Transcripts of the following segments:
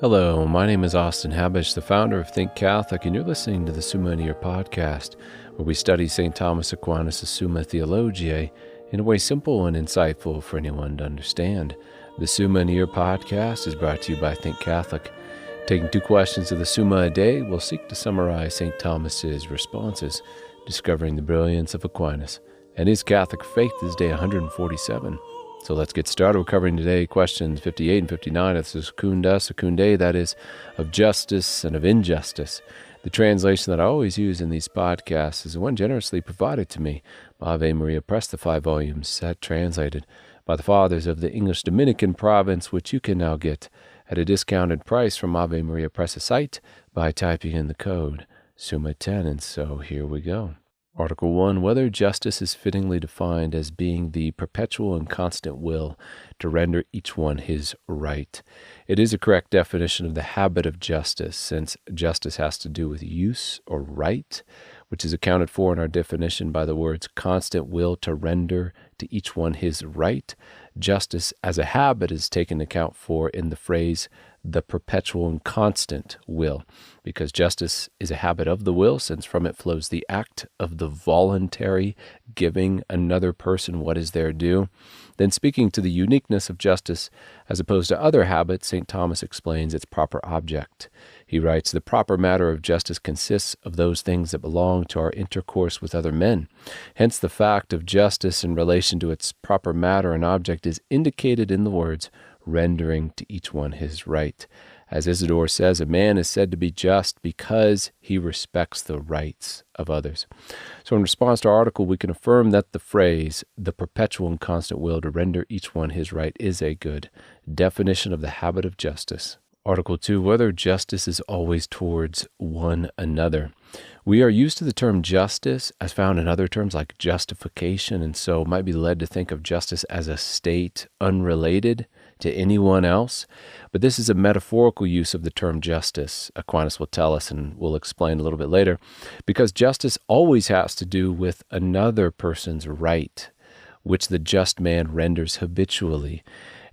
Hello, my name is Austin Habish, the founder of Think Catholic, and you're listening to the Summa Theologiae podcast, where we study St. Thomas Aquinas' Summa Theologiae in a way simple and insightful for anyone to understand. The Summa Theologiae podcast is brought to you by Think Catholic. Taking 2 questions of the Summa a day, we'll seek to summarize St. Thomas's responses, discovering the brilliance of Aquinas and his Catholic faith is day 147. So let's get started. We're covering today questions 58 and 59 of Secundae, that is, of justice and of injustice. The translation that I always use in these podcasts is the one generously provided to me by Ave Maria Press, the 5 volumes set translated by the Fathers of the English Dominican province, which you can now get at a discounted price from Ave Maria Press' site by typing in the code Summa 10. And so here we go. Article 1, whether justice is fittingly defined as being the perpetual and constant will to render each one his right. It is a correct definition of the habit of justice, since justice has to do with use or right, which is accounted for in our definition by the words constant will to render to each one his right. Justice as a habit is taken account for in the phrase the perpetual and constant will, because justice is a habit of the will, since from it flows the act of the voluntary giving another person what is their due. Then, speaking to the uniqueness of justice as opposed to other habits, St. Thomas explains its proper object. He writes, the proper matter of justice consists of those things that belong to our intercourse with other men. Hence, the fact of justice in relation to its proper matter and object is indicated in the words, rendering to each one his right. As Isidore says, a man is said to be just because he respects the rights of others. So in response to our article, we can affirm that the phrase, the perpetual and constant will to render each one his right, is a good definition of the habit of justice. Article 2, whether justice is always towards one another. We are used to the term justice as found in other terms like justification, and so might be led to think of justice as a state unrelated to anyone else. But this is a metaphorical use of the term justice, Aquinas will tell us, and we'll explain a little bit later, because justice always has to do with another person's right, which the just man renders habitually.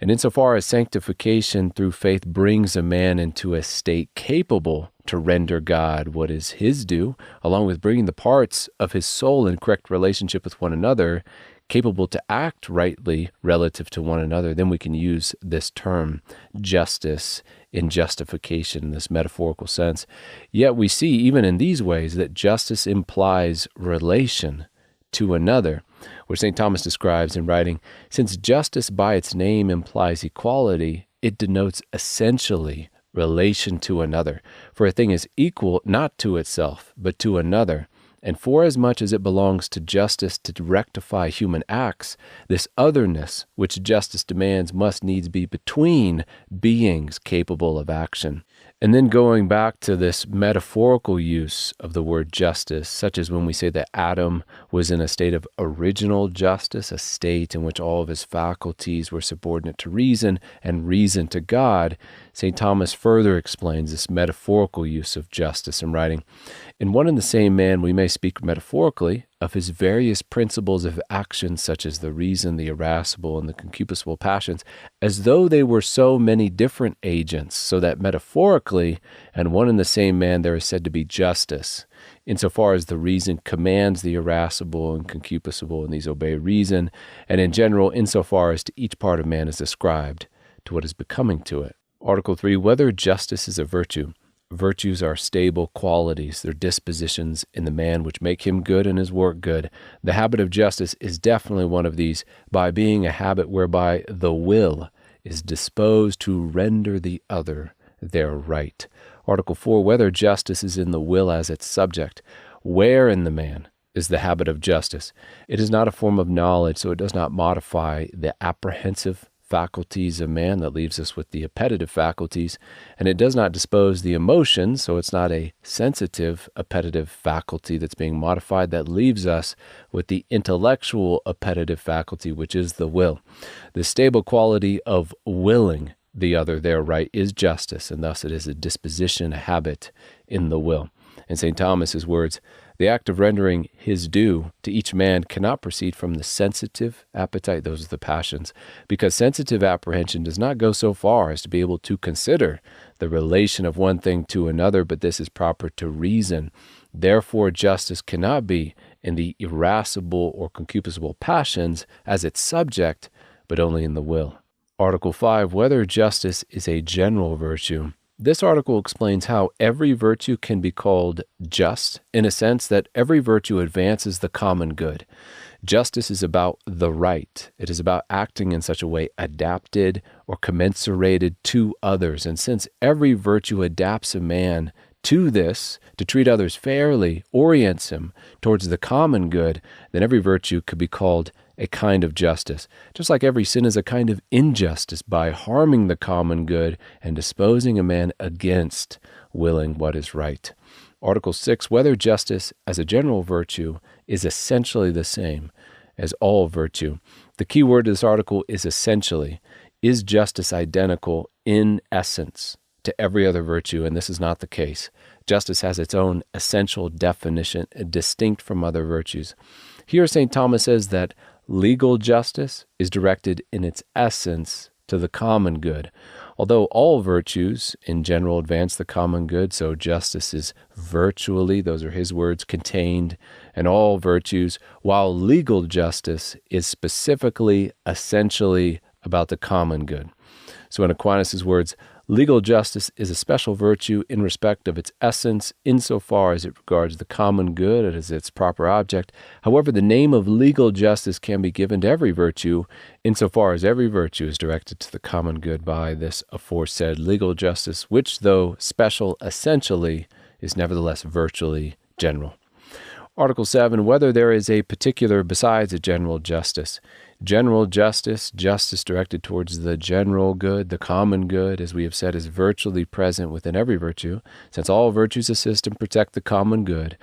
And insofar as sanctification through faith brings a man into a state capable to render God what is his due, along with bringing the parts of his soul in correct relationship with one another, capable to act rightly relative to one another, then we can use this term justice in justification in this metaphorical sense. Yet we see even in these ways that justice implies relation to another, which St. Thomas describes in writing, since justice by its name implies equality, it denotes essentially relation to another. For a thing is equal not to itself, but to another. And forasmuch as it belongs to justice to rectify human acts, this otherness which justice demands must needs be between beings capable of action. And then going back to this metaphorical use of the word justice, such as when we say that Adam was in a state of original justice, a state in which all of his faculties were subordinate to reason and reason to God, St. Thomas further explains this metaphorical use of justice in writing, in one and the same man we may speak metaphorically of his various principles of action, such as the reason, the irascible, and the concupiscible passions, as though they were so many different agents, so that metaphorically, and one and the same man there is said to be justice, insofar as the reason commands the irascible and concupiscible, and these obey reason, and in general, insofar as to each part of man is ascribed to what is becoming to it. Article 3, whether justice is a virtue. Virtues are stable qualities, they're dispositions in the man which make him good and his work good. The habit of justice is definitely one of these, by being a habit whereby the will is disposed to render the other their right. Article 4, whether justice is in the will as its subject. Where in the man is the habit of justice? It is not a form of knowledge, so it does not modify the apprehensive faculties of man that leaves us with the appetitive faculties, and it does not dispose the emotions, so it's not a sensitive appetitive faculty that's being modified that leaves us with the intellectual appetitive faculty, which is the will. The stable quality of willing the other their right is justice, and thus it is a disposition, a habit in the will. In St. Thomas's words, The act of rendering his due to each man cannot proceed from the sensitive appetite, those are the passions, because sensitive apprehension does not go so far as to be able to consider the relation of one thing to another, but this is proper to reason. Therefore, justice cannot be in the irascible or concupiscible passions as its subject, but only in the will. Article 5, whether justice is a general virtue. This article explains how every virtue can be called just, in a sense that every virtue advances the common good. Justice is about the right. It is about acting in such a way adapted or commensurated to others. And since every virtue adapts a man to this, to treat others fairly, orients him towards the common good, then every virtue could be called a kind of justice. Just like every sin is a kind of injustice by harming the common good and disposing a man against willing what is right. Article 6, whether justice as a general virtue is essentially the same as all virtue. The key word of this article is essentially. Is justice identical in essence to every other virtue? And this is not the case. Justice has its own essential definition, distinct from other virtues. Here St. Thomas says that legal justice is directed in its essence to the common good. Although all virtues in general advance the common good, so justice is virtually, those are his words, contained in all virtues, while legal justice is specifically, essentially about the common good. So in Aquinas' words, legal justice is a special virtue in respect of its essence insofar as it regards the common good as its proper object. However, the name of legal justice can be given to every virtue insofar as every virtue is directed to the common good by this aforesaid legal justice, which, though special essentially, is nevertheless virtually general. Article 7, whether there is a particular besides a general justice. General justice, justice directed towards the general good, the common good, as we have said, is virtually present within every virtue, since all virtues assist and protect the common good.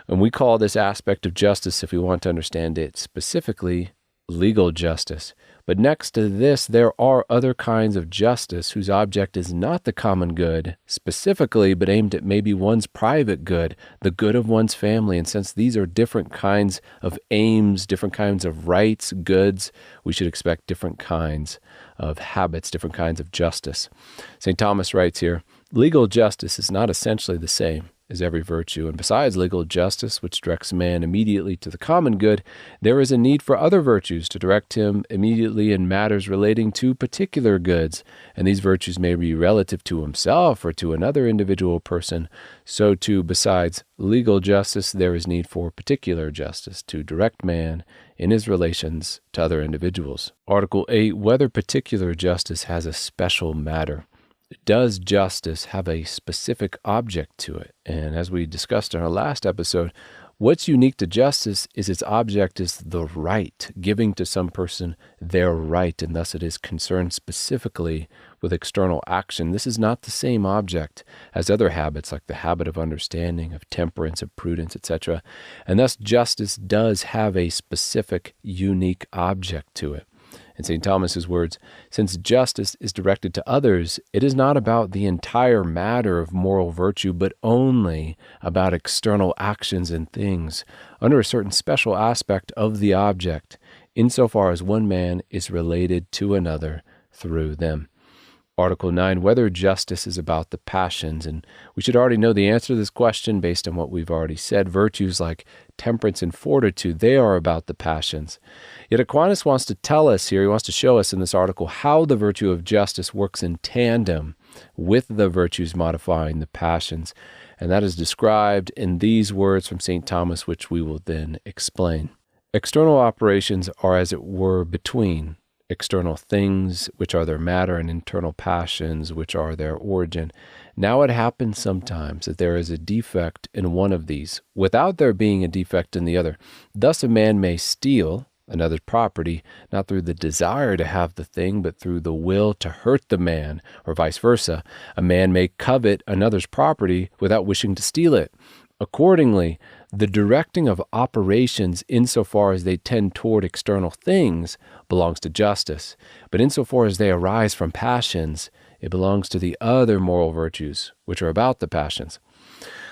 And we call this aspect of justice, if we want to understand it specifically, legal justice. But next to this, there are other kinds of justice whose object is not the common good specifically, but aimed at maybe one's private good, the good of one's family. And since these are different kinds of aims, different kinds of rights, goods, we should expect different kinds of habits, different kinds of justice. St. Thomas writes here, legal justice is not essentially the same as every virtue, and besides legal justice, which directs man immediately to the common good, there is a need for other virtues to direct him immediately in matters relating to particular goods, and these virtues may be relative to himself or to another individual person. So too, besides legal justice, there is need for particular justice to direct man in his relations to other individuals. Article 8, whether particular justice has a special matter. Does justice have a specific object to it? And as we discussed in our last episode, what's unique to justice is its object is the right, giving to some person their right, and thus it is concerned specifically with external action. This is not the same object as other habits, like the habit of understanding, of temperance, of prudence, etc. And thus justice does have a specific, unique object to it. In St. Thomas's words, since justice is directed to others, it is not about the entire matter of moral virtue, but only about external actions and things, under a certain special aspect of the object, insofar as one man is related to another through them. Article 9, whether justice is about the passions. And we should already know the answer to this question based on what we've already said. Virtues like temperance and fortitude, they are about the passions. Yet Aquinas wants to tell us here, he wants to show us in this article how the virtue of justice works in tandem with the virtues modifying the passions. And that is described in these words from St. Thomas, which we will then explain. External operations are, as it were, between external things, which are their matter, and internal passions, which are their origin. Now it happens sometimes that there is a defect in one of these, without there being a defect in the other. Thus a man may steal another's property, not through the desire to have the thing, but through the will to hurt the man, or vice versa. A man may covet another's property without wishing to steal it. Accordingly, the directing of operations insofar as they tend toward external things belongs to justice, but insofar as they arise from passions, it belongs to the other moral virtues, which are about the passions.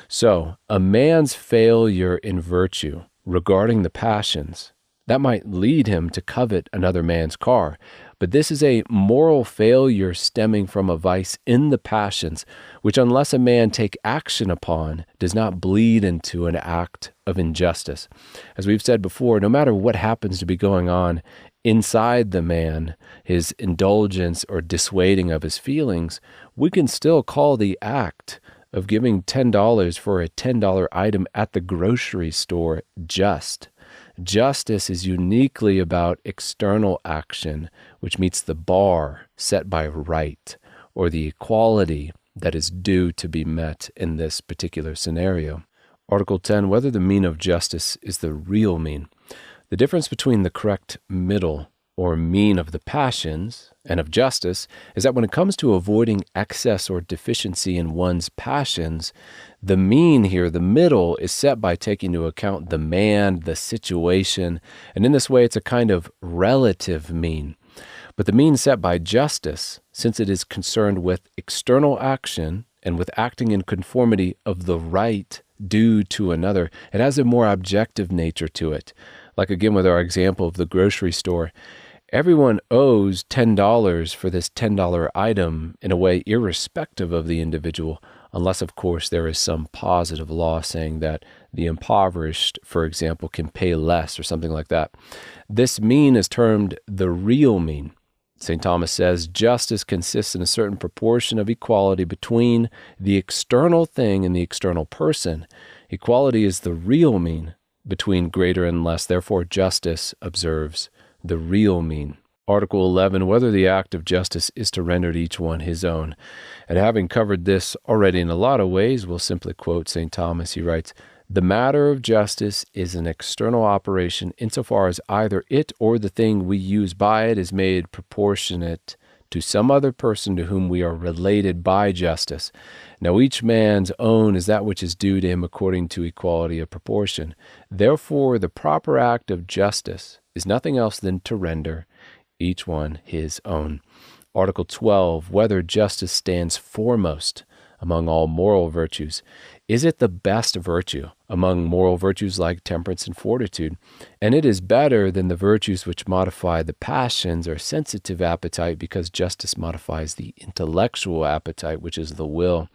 So, a man's failure in virtue regarding the passions, that might lead him to covet another man's car. But this is a moral failure stemming from a vice in the passions, which unless a man take action upon, does not bleed into an act of injustice. As we've said before, no matter what happens to be going on inside the man, his indulgence or dissuading of his feelings, we can still call the act of giving $10 for a $10 item at the grocery store just. Justice is uniquely about external action, which meets the bar set by right, or the equality that is due to be met in this particular scenario. Article 10, whether the mean of justice is the real mean. The difference between the correct middle or mean of the passions and of justice is that when it comes to avoiding excess or deficiency in one's passions, the mean here, the middle, is set by taking into account the man, the situation, and in this way it's a kind of relative mean. But the mean set by justice, since it is concerned with external action and with acting in conformity of the right due to another, it has a more objective nature to it. Like again with our example of the grocery store, everyone owes $10 for this $10 item in a way irrespective of the individual, unless, of course, there is some positive law saying that the impoverished, for example, can pay less or something like that. This mean is termed the real mean. St. Thomas says, justice consists in a certain proportion of equality between the external thing and the external person. Equality is the real mean between greater and less. Therefore, justice observes the real mean. Article 11, whether the act of justice is to render to each one his own. And having covered this already in a lot of ways, we'll simply quote St. Thomas. He writes, the matter of justice is an external operation insofar as either it or the thing we use by it is made proportionate to some other person to whom we are related by justice. Now each man's own is that which is due to him according to equality of proportion. Therefore, the proper act of justice is nothing else than to render each one his own. Article 12, whether justice stands foremost among all moral virtues. Is it the best virtue among moral virtues like temperance and fortitude? And it is better than the virtues which modify the passions or sensitive appetite, because justice modifies the intellectual appetite, which is the will.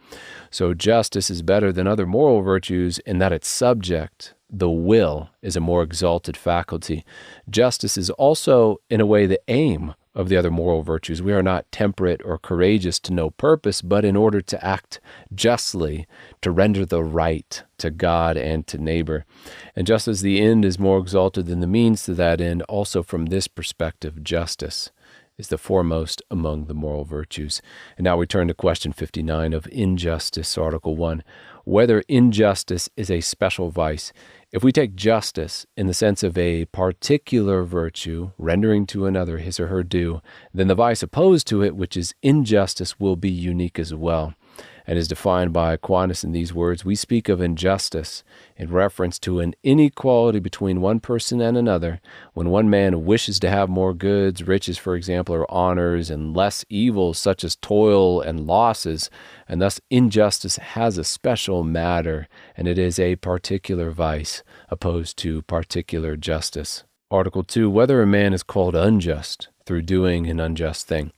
So justice is better than other moral virtues in that its subject, the will, is a more exalted faculty. Justice is also, in a way, the aim of the other moral virtues. We are not temperate or courageous to no purpose, but in order to act justly, to render the right to God and to neighbor. And just as the end is more exalted than the means to that end, also from this perspective, justice is the foremost among the moral virtues. And now we turn to question 59 of Injustice, Article 1, whether injustice is a special vice. If we take justice in the sense of a particular virtue, rendering to another his or her due, then the vice opposed to it, which is injustice, will be unique as well, and is defined by Aquinas in these words: we speak of injustice in reference to an inequality between one person and another, when one man wishes to have more goods, riches, for example, or honors, and less evils such as toil and losses, and thus injustice has a special matter, and it is a particular vice opposed to particular justice. Article 2, whether a man is called unjust through doing an unjust thing.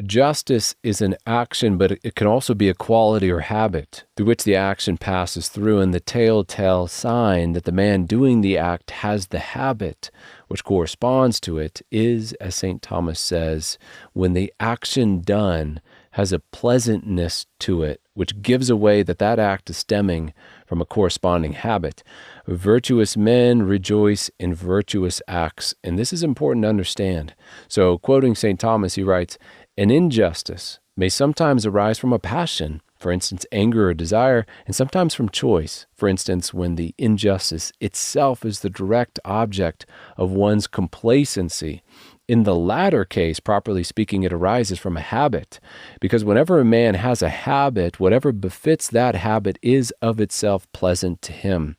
Justice is an action, but it can also be a quality or habit through which the action passes through, and the telltale sign that the man doing the act has the habit which corresponds to it is, as St. Thomas says, when the action done has a pleasantness to it, which gives away that that act is stemming from a corresponding habit. Virtuous men rejoice in virtuous acts, and this is important to understand. So, quoting St. Thomas, he writes, an injustice may sometimes arise from a passion, for instance, anger or desire, and sometimes from choice, for instance, when the injustice itself is the direct object of one's complacency. In the latter case, properly speaking, it arises from a habit, because whenever a man has a habit, whatever befits that habit is of itself pleasant to him.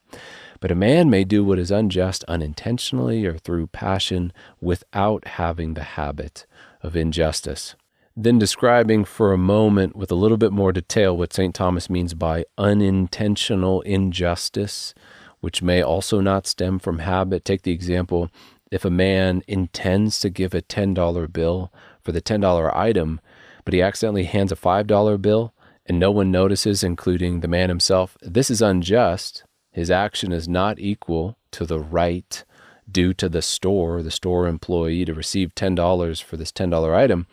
But a man may do what is unjust unintentionally or through passion without having the habit of injustice. Then describing for a moment with a little bit more detail what St. Thomas means by unintentional injustice, which may also not stem from habit. Take the example, if a man intends to give a $10 bill for the $10 item, but he accidentally hands a $5 bill and no one notices, including the man himself, this is unjust. His action is not equal to the right due to the store employee to receive $10 for this $10 item.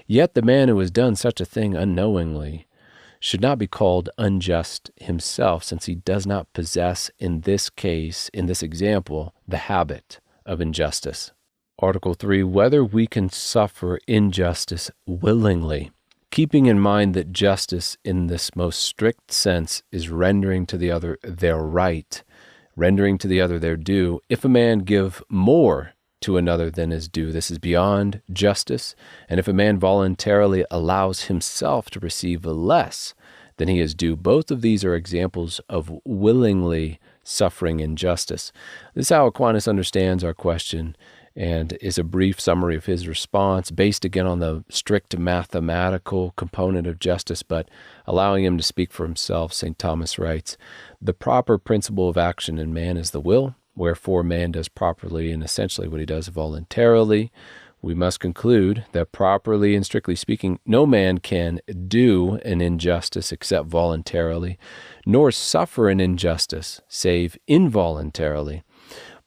Yet the man who has done such a thing unknowingly should not be called unjust himself, since he does not possess, in this case, in this example, the habit of injustice. Article 3, whether we can suffer injustice willingly, keeping in mind that justice in this most strict sense is rendering to the other their right, rendering to the other their due. If a man give more to another than is due, this is beyond justice. And if a man voluntarily allows himself to receive less than he is due, both of these are examples of willingly suffering injustice. This is how Aquinas understands our question, and is a brief summary of his response, based again on the strict mathematical component of justice, but allowing him to speak for himself. St. Thomas writes, "The proper principle of action in man is the will, wherefore man does properly and essentially what he does voluntarily. We must conclude that properly and strictly speaking, no man can do an injustice except voluntarily, nor suffer an injustice save involuntarily.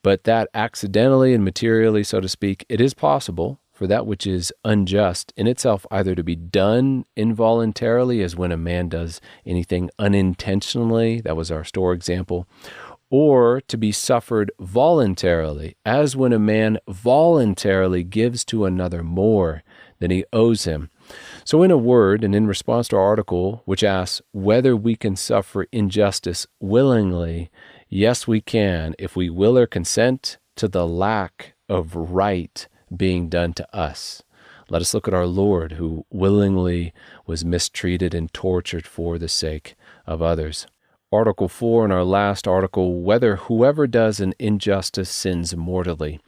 But that accidentally and materially, so to speak, it is possible for that which is unjust in itself either to be done involuntarily, as when a man does anything unintentionally, that was our store example, or to be suffered voluntarily, as when a man voluntarily gives to another more than he owes him. So in a word, and in response to our article, which asks whether we can suffer injustice willingly, yes, we can, if we will or consent to the lack of right being done to us. Let us look at our Lord, who willingly was mistreated and tortured for the sake of others. Article 4 in our last article, whether whoever does an injustice sins mortally.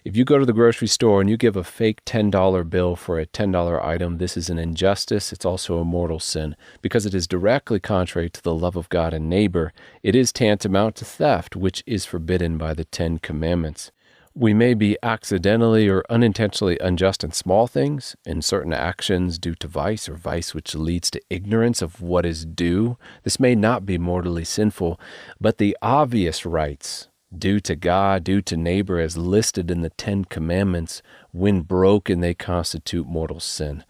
If you go to the grocery store and you give a fake $10 bill for a $10 item, this is an injustice. It's also a mortal sin because it is directly contrary to the love of God and neighbor. It is tantamount to theft, which is forbidden by the 10 Commandments. We may be accidentally or unintentionally unjust in small things, in certain actions due to vice, or vice which leads to ignorance of what is due. This may not be mortally sinful, but the obvious rights due to God, due to neighbor, as listed in the 10 Commandments, when broken, they constitute mortal sin.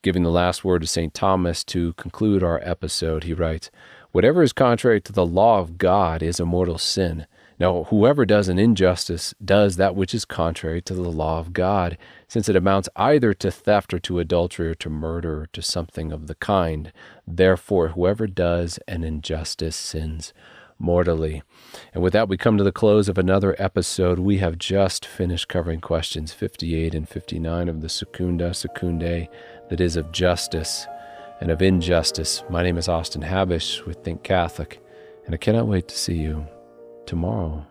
Giving the last word to St. Thomas to conclude our episode, he writes, whatever is contrary to the law of God is a mortal sin. Now, whoever does an injustice does that which is contrary to the law of God, since it amounts either to theft or to adultery or to murder or to something of the kind. Therefore, whoever does an injustice sins mortally. And with that, we come to the close of another episode. We have just finished covering questions 58 and 59 of the Secundae, that is, of justice and of injustice. My name is Austin Habish with Think Catholic, and I cannot wait to see you tomorrow.